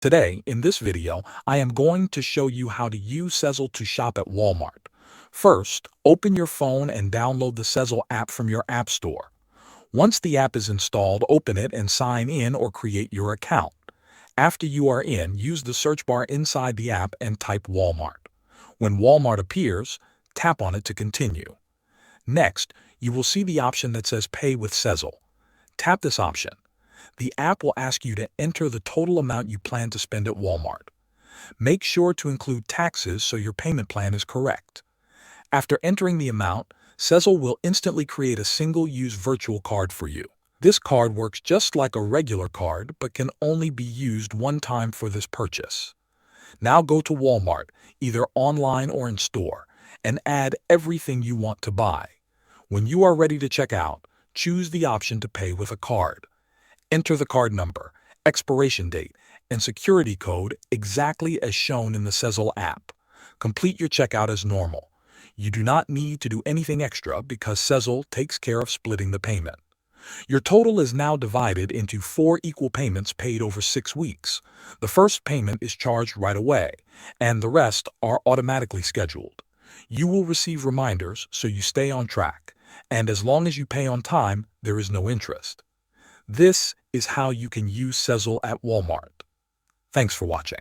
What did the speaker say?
Today, in this video, I am going to show you how to use Sezzle to shop at Walmart. First, open your phone and download the Sezzle app from your app store. Once the app is installed, open it and sign in or create your account. After you are in, use the search bar inside the app and type Walmart. When Walmart appears, tap on it to continue. Next, you will see the option that says Pay with Sezzle. Tap this option. The app will ask you to enter the total amount you plan to spend at Walmart. Make sure to include taxes so your payment plan is correct. After entering the amount, Sezzle will instantly create a single-use virtual card for you. This card works just like a regular card but can only be used one time for this purchase. Now go to Walmart, either online or in store, and add everything you want to buy. When you are ready to check out, choose the option to pay with a card. Enter the card number, expiration date, and security code exactly as shown in the Sezzle app. Complete your checkout as normal. You do not need to do anything extra because Sezzle takes care of splitting the payment. Your total is now divided into 4 equal payments paid over 6 weeks. The first payment is charged right away, and the rest are automatically scheduled. You will receive reminders so you stay on track, and as long as you pay on time, there is no interest. This is how you can use Sezzle at Walmart. Thanks for watching.